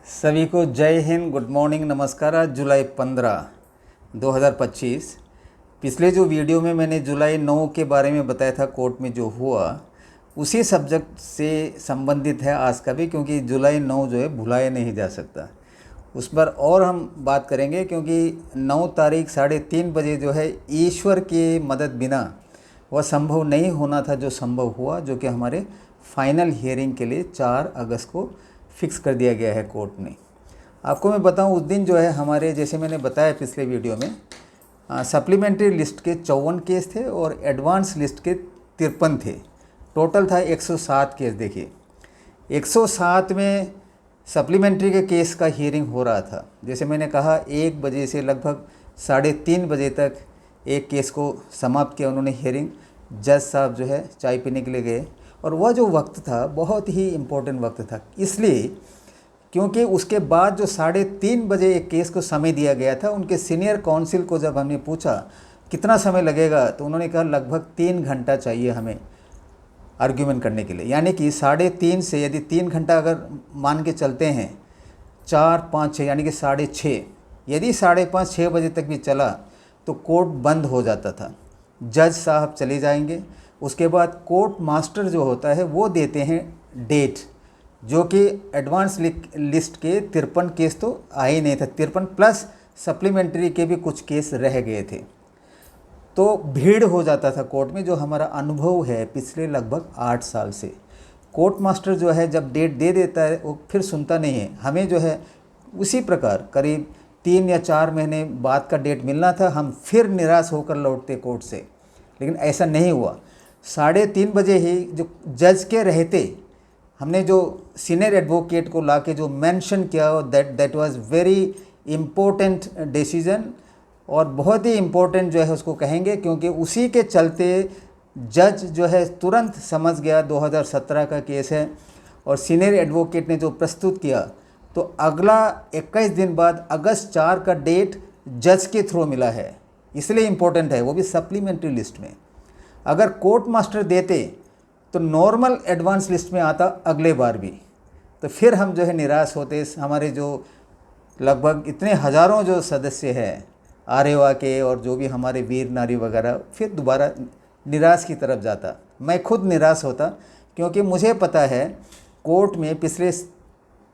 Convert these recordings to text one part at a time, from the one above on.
सभी को जय हिंद, गुड मॉर्निंग, नमस्कार। आज जुलाई 15, 2025। पिछले जो वीडियो में मैंने जुलाई 9 के बारे में बताया था, कोर्ट में जो हुआ उसी सब्जेक्ट से संबंधित है आज का भी, क्योंकि जुलाई 9 जो है भुलाया नहीं जा सकता। उस पर और हम बात करेंगे, क्योंकि 9 तारीख 3:30 बजे जो है ईश्वर की मदद बिना वह संभव नहीं होना था जो संभव हुआ, जो कि हमारे फाइनल हियरिंग के लिए 4 अगस्त को फिक्स कर दिया गया है कोर्ट ने। आपको मैं बताऊं, उस दिन जो है हमारे, जैसे मैंने बताया पिछले वीडियो में, सप्लीमेंट्री लिस्ट के 54 केस थे और एडवांस लिस्ट के 53 थे। टोटल था 107 केस। देखिए 107 में सप्लीमेंट्री के केस का हियरिंग हो रहा था। जैसे मैंने कहा 1 बजे से लगभग 3:30 बजे तक एक केस को समाप्त किया उन्होंने हियरिंग। जज साहब जो है चाय पीने के लिए गए और वह जो वक्त था बहुत ही इम्पोर्टेंट वक्त था, इसलिए क्योंकि उसके बाद जो 3:30 बजे एक केस को समय दिया गया था, उनके सीनियर काउंसिल को जब हमने पूछा कितना समय लगेगा तो उन्होंने कहा लगभग 3 घंटा चाहिए हमें आर्ग्यूमेंट करने के लिए। यानी कि 3:30 से यदि 3 घंटा अगर मान के चलते हैं, 4, 5, 6 यानी कि 6:30, यदि 5:30, 6 बजे तक भी चला तो कोर्ट बंद हो जाता था। जज साहब चले जाएंगे, उसके बाद कोर्ट मास्टर जो होता है वो देते हैं डेट, जो कि एडवांस लिस्ट के 53 केस तो आ ही नहीं था, 53 प्लस सप्लीमेंट्री के भी कुछ केस रह गए थे। तो भीड़ हो जाता था कोर्ट में। जो हमारा अनुभव है पिछले लगभग 8 साल से, कोर्ट मास्टर जो है जब डेट दे देता है वो फिर सुनता नहीं है। हमें जो है उसी प्रकार करीब 3 या 4 महीने बाद का डेट मिलना था, हम फिर निराश होकर लौटते कोर्ट से, लेकिन ऐसा नहीं हुआ। 3:30 बजे ही जो जज के रहते हमने जो सीनियर एडवोकेट को लाके जो मेंशन किया, that was very important decision, और बहुत ही इम्पोर्टेंट जो है उसको कहेंगे, क्योंकि उसी के चलते जज जो है तुरंत समझ गया 2017 का केस है। और सीनियर एडवोकेट ने जो प्रस्तुत किया, तो अगला 21 दिन बाद अगस्त 4 का डेट जज के थ्रू मिला है, इसलिए इम्पोर्टेंट है, वो भी सप्लीमेंट्री लिस्ट में। अगर कोर्ट मास्टर देते तो नॉर्मल एडवांस लिस्ट में आता अगले बार भी, तो फिर हम जो है निराश होते। हमारे जो लगभग इतने हज़ारों जो सदस्य हैं आरएवा के और जो भी हमारे वीर नारी वगैरह, फिर दोबारा निराश की तरफ जाता। मैं खुद निराश होता, क्योंकि मुझे पता है कोर्ट में पिछले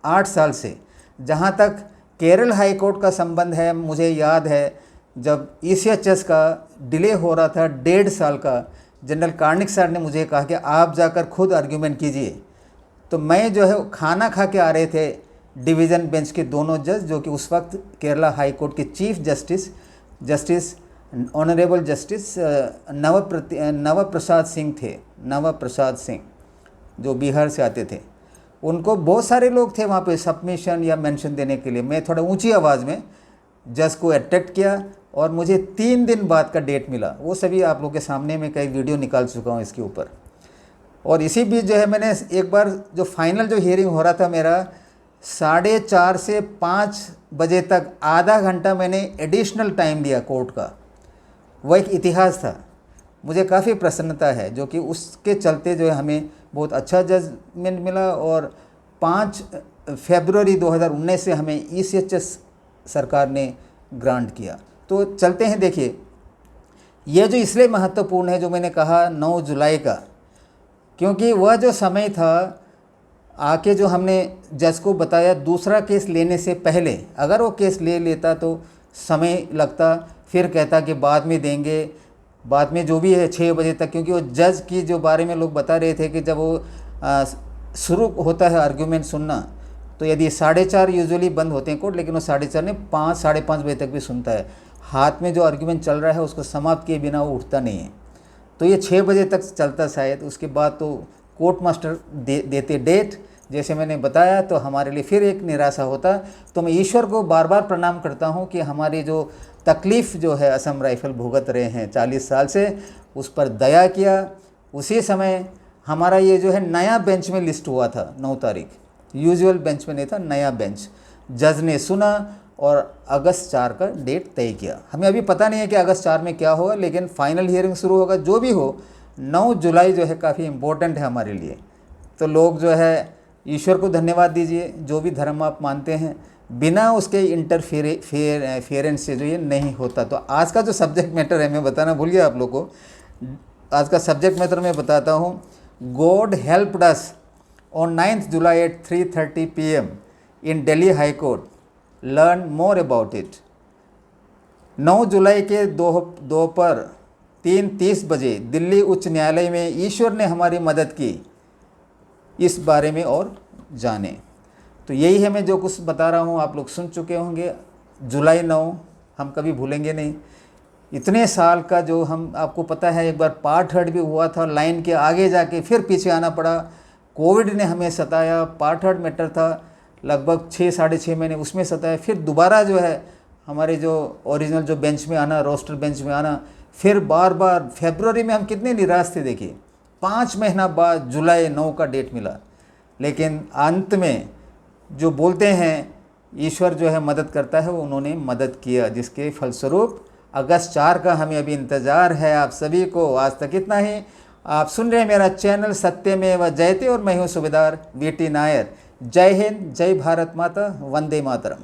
8 साल से, जहाँ तक केरल हाई कोर्ट का संबंध है, मुझे याद है जब ईसीएचएस का डिले हो रहा था 1.5 साल का, जनरल कार्निक सर ने मुझे कहा कि आप जाकर खुद आर्ग्यूमेंट कीजिए। तो मैं जो है खाना खा के आ रहे थे डिवीज़न बेंच के दोनों जज, जो कि उस वक्त केरला हाई कोर्ट के chief justice honourable justice Navprasad Singh थे, नवप्रसाद सिंह, जो बिहार से आते थे। उनको बहुत सारे लोग थे वहाँ पे सबमिशन या मेंशन देने के लिए। मैं थोड़ा ऊंची आवाज़ में जज को अट्रैक्ट किया और मुझे 3 दिन बाद का डेट मिला। वो सभी आप लोगों के सामने में कई वीडियो निकाल चुका हूँ इसके ऊपर। और इसी बीच जो है मैंने एक बार जो फाइनल जो हियरिंग हो रहा था मेरा, 4:30 से 5 बजे तक आधा घंटा मैंने एडिशनल टाइम दिया कोर्ट का। वह एक इतिहास था, मुझे काफ़ी प्रसन्नता है, जो कि उसके चलते जो है हमें बहुत अच्छा जजमेंट मिला। और 5 फरवरी 2019 से हमें ईसीएचएस सरकार ने ग्रांट किया। तो चलते हैं। देखिए यह जो इसलिए महत्वपूर्ण है जो मैंने कहा 9 जुलाई का, क्योंकि वह जो समय था आके जो हमने जज को बताया दूसरा केस लेने से पहले, अगर वो केस ले लेता तो समय लगता, फिर कहता कि बाद में देंगे, बाद में जो भी है 6 बजे तक, क्योंकि वो जज की जो बारे में लोग बता रहे थे कि जब वो शुरू होता है आर्ग्यूमेंट सुनना, तो यदि 4:30 यूजुअली बंद होते हैं कोर्ट, लेकिन वो 4:30 ने 5, 5:30 बजे तक भी सुनता है। हाथ में जो आर्ग्यूमेंट चल रहा है उसको समाप्त किए बिना वो उठता नहीं है। तो ये 6 बजे तक चलता शायद। उसके बाद तो कोर्ट मास्टर देते डेट, जैसे मैंने बताया, तो हमारे लिए फिर एक निराशा होता। तो मैं ईश्वर को बार बार प्रणाम करता हूँ कि हमारी जो तकलीफ़ जो है असम राइफल भुगत रहे हैं 40 साल से, उस पर दया किया। उसी समय हमारा ये जो है नया बेंच में लिस्ट हुआ था 9 तारीख, यूजुअल बेंच में नहीं था, नया बेंच। जज ने सुना और अगस्त 4 का डेट तय किया। हमें अभी पता नहीं है कि अगस्त 4 में क्या होगा, लेकिन फाइनल हियरिंग शुरू होगा। जो भी हो, 9 जुलाई जो है काफ़ी इम्पोर्टेंट है हमारे लिए। तो लोग जो है ईश्वर को धन्यवाद दीजिए, जो भी धर्म आप मानते हैं, बिना उसके इंटरफेरेंस से जो ये नहीं होता। तो आज का जो सब्जेक्ट मैटर है, मैं बताना भूल गया आप लोग को, आज का सब्जेक्ट मैटर मैं बताता हूँ। God helped us on 9th July at 3:30 PM in Delhi high court, learn more about it. 9 जुलाई के दोपहर 3:30 बजे दिल्ली उच्च न्यायालय में ईश्वर ने हमारी मदद की, इस बारे में और जाने। तो यही है, मैं जो कुछ बता रहा हूँ आप लोग सुन चुके होंगे। जुलाई 9 हम कभी भूलेंगे नहीं। इतने साल का जो हम, आपको पता है एक बार पार्ट हर्ट भी हुआ था, लाइन के आगे जाके फिर पीछे आना पड़ा। कोविड ने हमें सताया, पार्ट हर्ट मैटर था, लगभग 6-6.5 महीने उसमें सताया। फिर दोबारा जो है हमारे जो ओरिजिनल जो बेंच में आना, रोस्टर बेंच में आना, फिर बार बार फरवरी में हम कितने निराश थे। देखिए 5 महीना बाद जुलाई 9 का डेट मिला, लेकिन अंत में जो बोलते हैं ईश्वर जो है मदद करता है, वो उन्होंने मदद किया, जिसके फलस्वरूप अगस्त 4 का हमें अभी इंतज़ार है आप सभी को। आज तक इतना ही। आप सुन रहे हैं मेरा चैनल सत्यमेव जयते और मैं हूँ सूबेदार VT नायर। जय हिंद, जय भारत माता, वंदे मातरम।